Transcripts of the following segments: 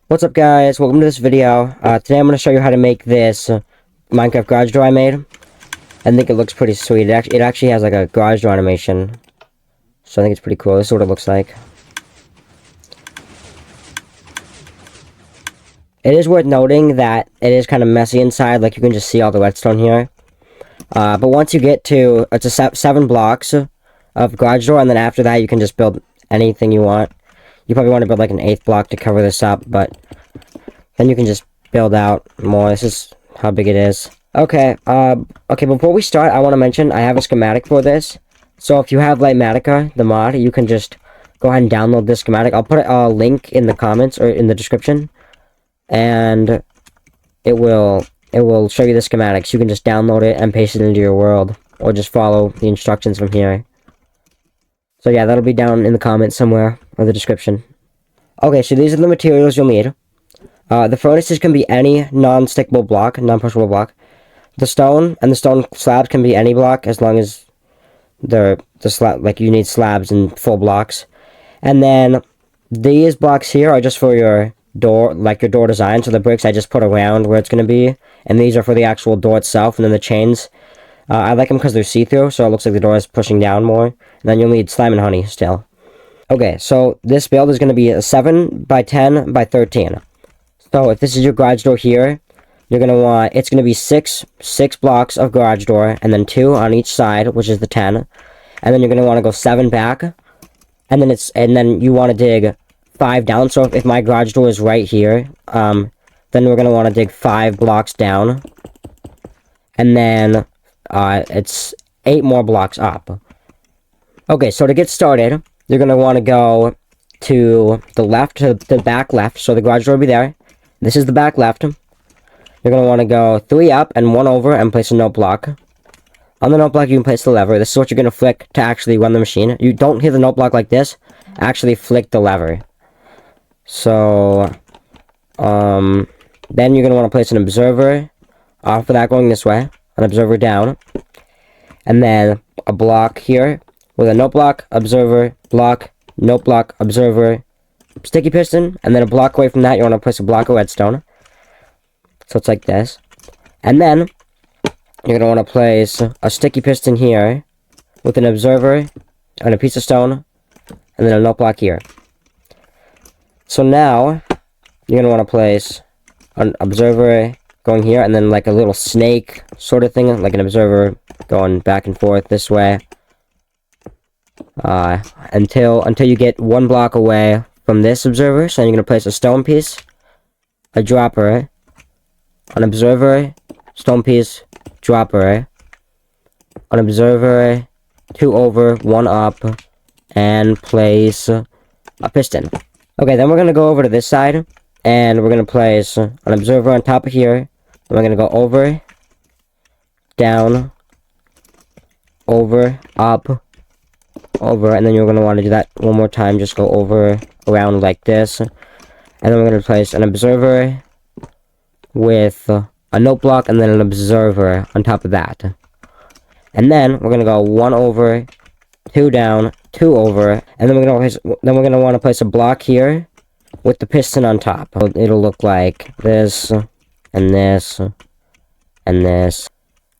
What's up, guys? Welcome to this video. Today I'm going to show you how to make this Minecraft garage door I made. I think it looks pretty sweet. It actually has like a garage door animation, so I think it's pretty cool. This is what it looks like. It is worth noting that it is kind of messy inside. Like, you can just see all the redstone here. But once you get to, it's a 7 blocks of garage door, and then after that you can just build anything you want. You probably want to build like an 8th block to cover this up, but then you can just build out more. This is how big it is. Okay, before we start, I want to mention I have a schematic for this. So if you have Lightmatica, the mod, you can just go ahead and download this schematic. I'll put a link in the comments or in the description, and it will show you the schematics. You can just download it and paste it into your world, or just follow the instructions from here. So yeah, that'll be down in the comments somewhere, or the description. Okay, so these are the materials you'll need. The furnaces can be any non-stickable block, non-pushable block. The stone and the stone slabs can be any block, as long as they're like you need slabs and full blocks. And then these blocks here are just for your door, like your door design. So the bricks I just put around where it's going to be, and these are for the actual door itself. And then the chains, I like them because they're see-through, so it looks like the door is pushing down more. And then you'll need slime and honey still. Okay, so this build is going to be a 7 by 10 by 13. So if this is your garage door here, you're going to want, it's going to be six blocks of garage door, and then 2 on each side, which is the 10. And then you're going to want to go 7 back, and then you want to dig 5 down. So if my garage door is right here, then we're going to want to dig 5 blocks down, and then it's 8 more blocks up. Okay, so to get started, you're going to want to go to the left, to the back left, so the garage door will be there. This is the back left. You're going to want to go 3 up and 1 over and place a note block. On the note block, you can place the lever. This is what you're going to flick to actually run the machine. You don't hit the note block like this. Actually flick the lever. So, then you're going to want to place an observer off of that going this way. An observer down. And then a block here with a note block, observer, block, note block, observer, sticky piston, and then a block away from that, you want to place a block of redstone. So it's like this. And then you're going to want to place a sticky piston here with an observer and a piece of stone, and then a note block here. So now you're going to want to place an observer going here, and then like a little snake sort of thing, like an observer going back and forth this way. Until you get 1 block away from this observer. So you're going to place a stone piece, a dropper, an observer, stone piece, dropper, an observer, 2 over, 1 up, and place a piston. Okay, then we're going to go over to this side, and we're going to place an observer on top of here, and we're going to go over, down, over, up, over, and then you're going to want to do that one more time. Just go over, around like this, and then we're going to place an observer with a note block, and then an observer on top of that. And then we're going to go 1 over, 2 down, 2 over, and then we're going to want to place a block here with the piston on top. It'll look like this, and this, and this.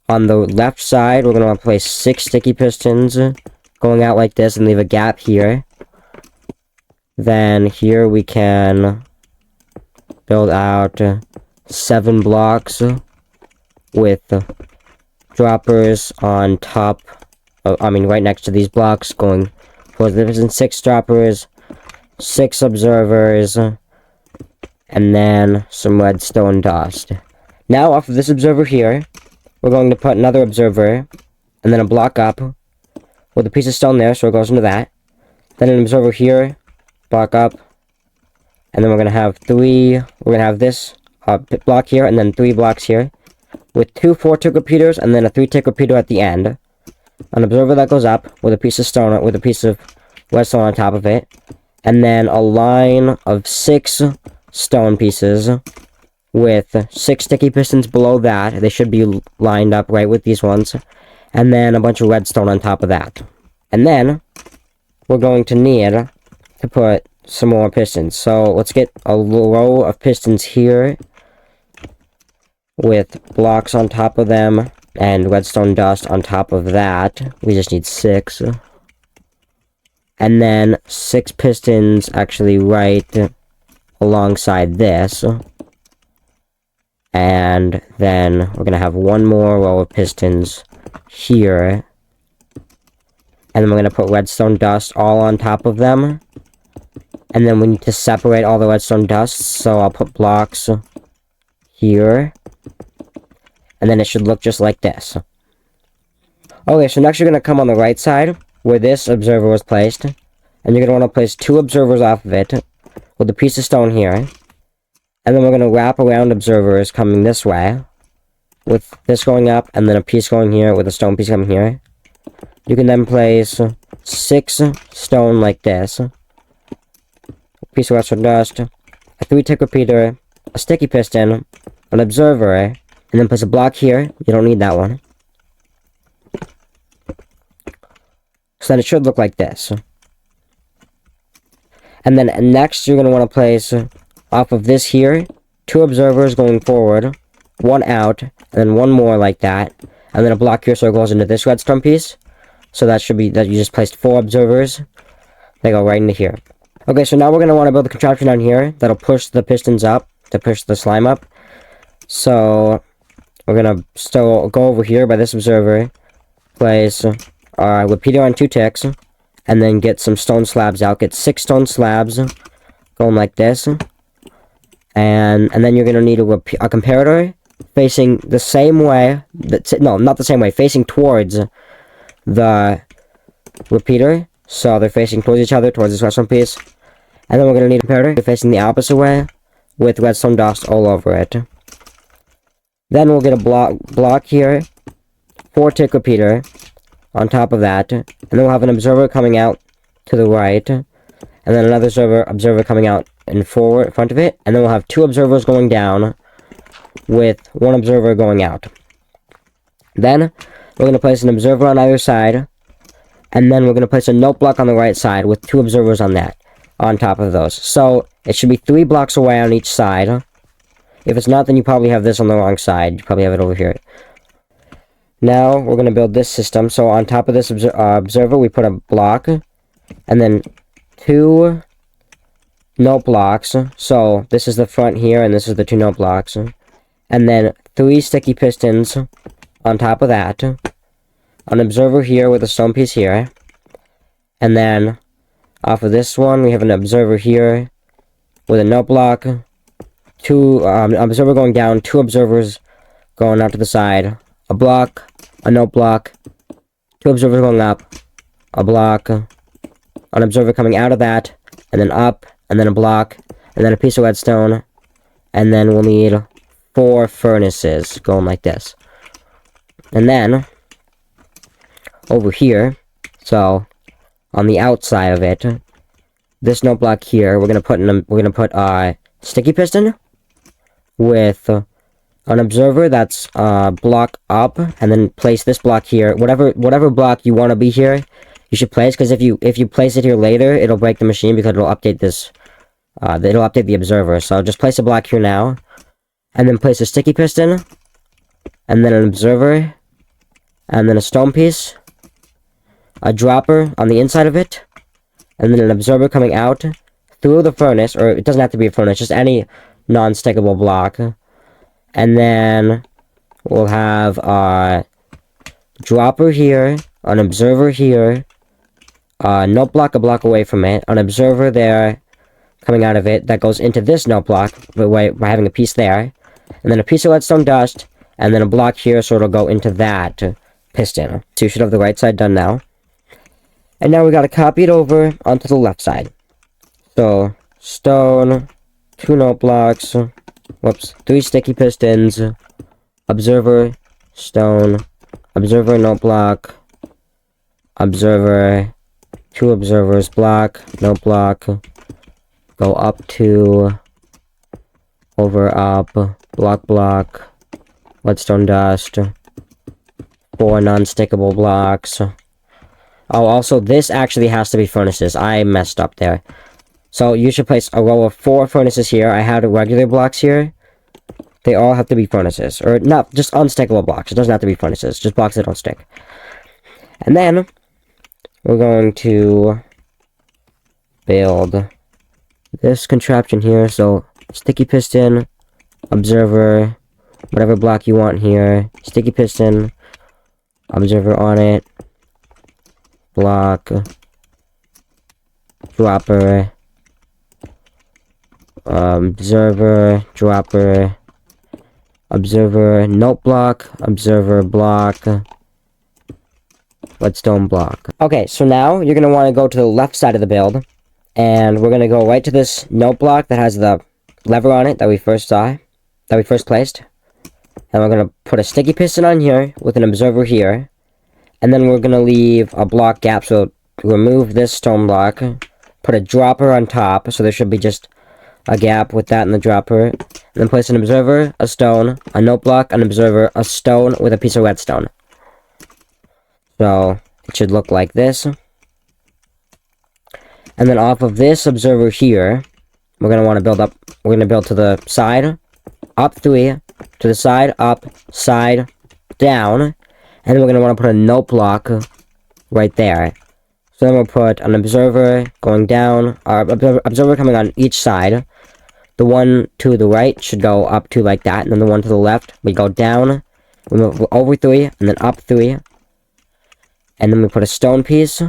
On the left side, we're going to want to place 6 sticky pistons going out like this, and leave a gap here. Then here we can build out 7 blocks with droppers on top of, right next to these blocks, going for the piston. 6 droppers, 6 observers, and then some redstone dust. Now off of this observer here, we're going to put another observer, and then a block up with a piece of stone there, so it goes into that. Then an observer here, block up, and then we're going to have this block here, and then 3 blocks here, with 2 4-tick repeaters, and then a 3-tick repeater at the end. An observer that goes up, with a piece of stone, with a piece of redstone on top of it, and then a line of 6 stone pieces, with 6 sticky pistons below that. They should be lined up right with these ones. And then a bunch of redstone on top of that. And then we're going to need to put some more pistons. So let's get a row of pistons here with blocks on top of them and redstone dust on top of that. We just need 6. And then 6 pistons actually right alongside this. And then we're gonna have one more row of pistons here. And then we're gonna put redstone dust all on top of them. And then we need to separate all the redstone dust, so I'll put blocks here. And then it should look just like this. Okay, so next you're gonna come on the right side, where this observer was placed. And you're gonna wanna place 2 observers off of it, with a piece of stone here. And then we're gonna wrap around observers coming this way, with this going up, and then a piece going here, with a stone piece coming here. You can then place 6 stone like this. A piece of redstone dust, a 3-tick repeater, a sticky piston, an observer, and then place a block here. You don't need that one. So then it should look like this. And then next you're going to want to place off of this here 2 observers going forward, 1 out, and then 1 more like that. And then a block here so it goes into this redstone piece. So that should be that you just placed 4 observers. They go right into here. Okay, so now we're going to want to build a contraption down here that'll push the pistons up, to push the slime up. So we're going to still go over here by this observer, place our repeater on 2 ticks, and then get some stone slabs out. Get 6 stone slabs going like this. And then you're going to need a comparator facing the same way, no, not the same way, facing towards the repeater. So they're facing towards each other, towards this redstone piece. And then we're going to need a comparator facing the opposite way with redstone dust all over it. Then we'll get a block here, 4-tick repeater on top of that. And then we'll have an observer coming out to the right. And then another observer coming out in front of it. And then we'll have 2 observers going down with 1 observer going out. Then we're going to place an observer on either side. And then we're going to place a note block on the right side with 2 observers on that, on top of those. So it should be 3 blocks away on each side. If it's not, then you probably have this on the wrong side. You probably have it over here. Now we're going to build this system. So on top of this observer, we put a block. And then 2 note blocks. So this is the front here, and this is the 2 note blocks. And then 3 sticky pistons on top of that. An observer here with a stone piece here. And then off of this one, we have an observer here with a note block. 2 observer going down, 2 observers going out to the side. A block, a note block, 2 observers going up, a block, an observer coming out of that, and then up, and then a block, and then a piece of redstone, and then we'll need 4 furnaces going like this. And then over here, so on the outside of it, this note block here, we're gonna put a sticky piston with an observer that's block up, and then place this block here. Whatever block you want to be here, you should place, because if you place it here later, it'll break the machine because it'll update this. It'll update the observer. So just place a block here now, and then place a sticky piston, and then an observer, and then a stone piece, a dropper on the inside of it, and then an observer coming out through the furnace, or it doesn't have to be a furnace, just any non-stickable block. And then we'll have a dropper here, an observer here, note block a block away from it, an observer there coming out of it that goes into this note block by having a piece there, and then a piece of redstone dust, and then a block here so it'll go into that piston. So you should have the right side done now. And now we gotta copy it over onto the left side. So stone, 2 note blocks, 3 sticky pistons, observer, stone, observer, note block, observer, 2 observers, block, note block, go up 2, over up, block, redstone dust, 4 non-stickable blocks. Oh, also, this actually has to be furnaces. I messed up there. So you should place a row of 4 furnaces here. I had regular blocks here. They all have to be furnaces. Or not, just unstickable blocks. It doesn't have to be furnaces. Just blocks that don't stick. And then, we're going to build this contraption here. So, sticky piston, observer, whatever block you want here. Sticky piston, observer on it, block, dropper, observer, dropper, observer, note block, observer block, redstone block. Okay, so now you're going to want to go to the left side of the build, and we're going to go right to this note block that has the lever on it that we first placed. And we're going to put a sticky piston on here with an observer here, and then we're going to leave a block gap, so remove this stone block, put a dropper on top, so there should be just a gap with that in the dropper, and then place an observer, a stone, a note block, an observer, a stone with a piece of redstone. So, it should look like this. And then off of this observer here, we're going to want to build up, we're going to build to the side, up 3, to the side, up, side, down, and then we're going to want to put a note block right there. So then we'll put an observer going down, or observer coming on each side. The one to the right should go up 2 like that, and then the one to the left, we go down, we move over 3, and then up 3. And then we put a stone piece,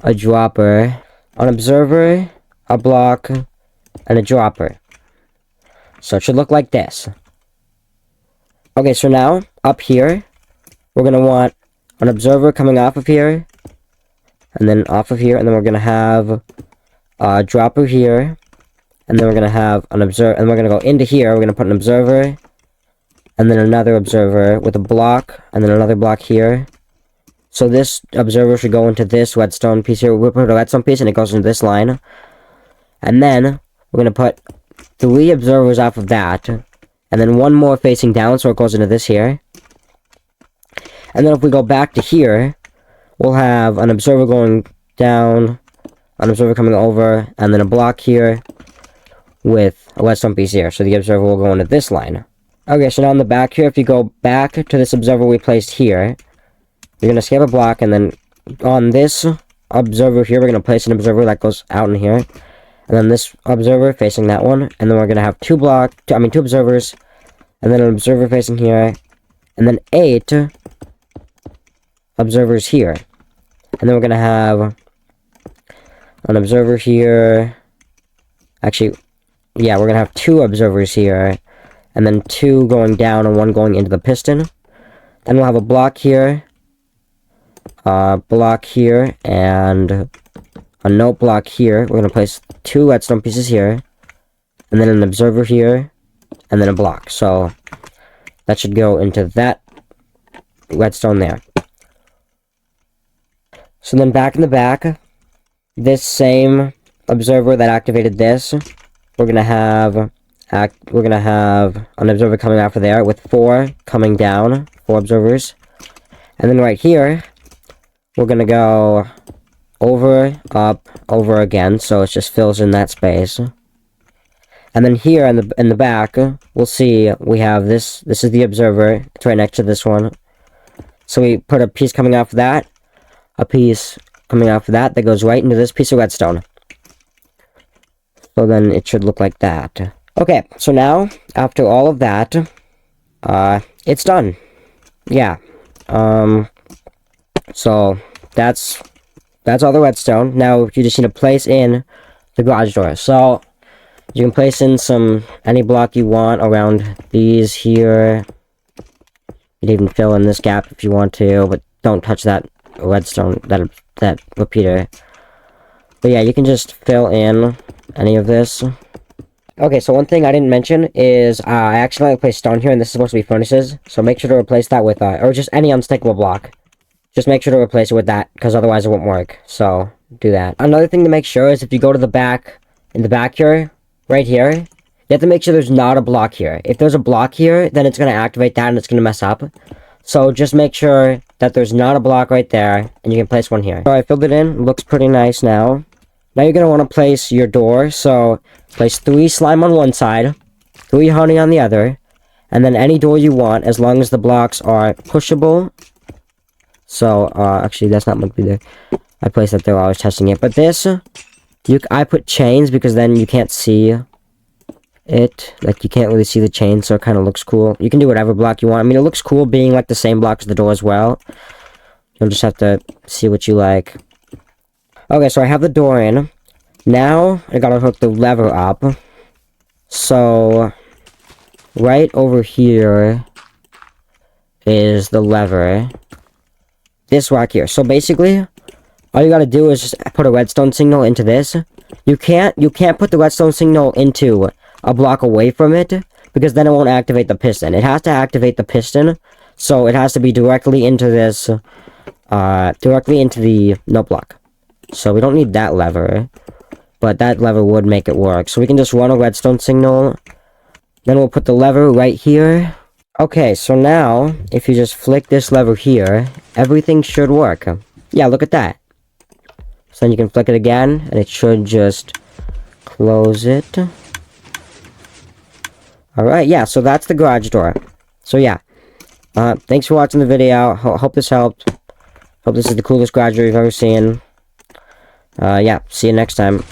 a dropper, an observer, a block, and a dropper. So it should look like this. Okay, so now, up here, we're going to want an observer coming off of here, and then off of here, and then we're going to have a dropper here, and then we're going to have an observer, and we're going to go into here, we're going to put an observer, and then another observer with a block, and then another block here. So this observer should go into this redstone piece here. We'll put a redstone piece, and it goes into this line. And then, we're going to put 3 observers off of that, and then 1 more facing down, so it goes into this here. And then if we go back to here, we'll have an observer going down, an observer coming over, and then a block here with a redstone piece here. So the observer will go into this line. Okay, so now in the back here, if you go back to this observer we placed here, you're going to skip a block, and then on this observer here, we're going to place an observer that goes out in here. And then this observer facing that one, and then we're going to have 2 observers, and then an observer facing here, and then 8 observers here. And then we're going to have an observer here. Actually, yeah, we're going to have 2 observers here, and then 2 going down and 1 going into the piston. Then we'll have a block here, and a note block here. We're going to place 2 redstone pieces here, and then an observer here, and then a block. So, that should go into that redstone there. So then back in the back, this same observer that activated this, we're gonna have an observer coming after there with 4 coming down, 4 observers. And then right here, we're gonna go over, up, over again, so it just fills in that space. And then here in the back, we'll see we have this is the observer. It's right next to this one. So we put a piece coming off that, a piece coming off that goes right into this piece of redstone. So then it should look like that. Okay, so now, after all of that, it's done. Yeah. So, that's all the redstone. Now, you just need to place in the garage door. So, you can place in any block you want around these here. You can even fill in this gap if you want to, but don't touch that redstone, that repeater. But yeah, you can just fill in any of this. Okay, so one thing I didn't mention is I accidentally placed stone here, and this is supposed to be furnaces. So make sure to replace that with, or just any unstickable block. Just make sure to replace it with that, because otherwise it won't work. So, do that. Another thing to make sure is if you go to the back, in the back here, right here, you have to make sure there's not a block here. If there's a block here, then it's going to activate that and it's going to mess up. So just make sure that there's not a block right there, and you can place one here. So I filled it in. It looks pretty nice now. Now you're going to want to place your door. So, place 3 slime on one side, 3 honey on the other, and then any door you want, as long as the blocks are pushable. So, actually, that's not meant to be there. I placed that there while I was testing it. But this, I put chains because then you can't see it. Like, you can't really see the chain, so it kind of looks cool. You can do whatever block you want. I mean, it looks cool being, like, the same block as the door as well. You'll just have to see what you like. Okay, so I have the door in. Now, I gotta hook the lever up. So, right over here is the lever. This rock here. So basically, all you gotta do is just put a redstone signal into this. You can't put the redstone signal into a block away from it, because then it won't activate the piston. It has to activate the piston, so it has to be directly into this, directly into the note block. So we don't need that lever, but that lever would make it work. So we can just run a redstone signal, then we'll put the lever right here. Okay, so now, if you just flick this lever here, everything should work. Yeah, look at that. So then you can flick it again, and it should just close it. Alright, yeah, so that's the garage door. So yeah, thanks for watching the video. Hope this helped. Hope this is the coolest garage door you've ever seen. Yeah, see you next time.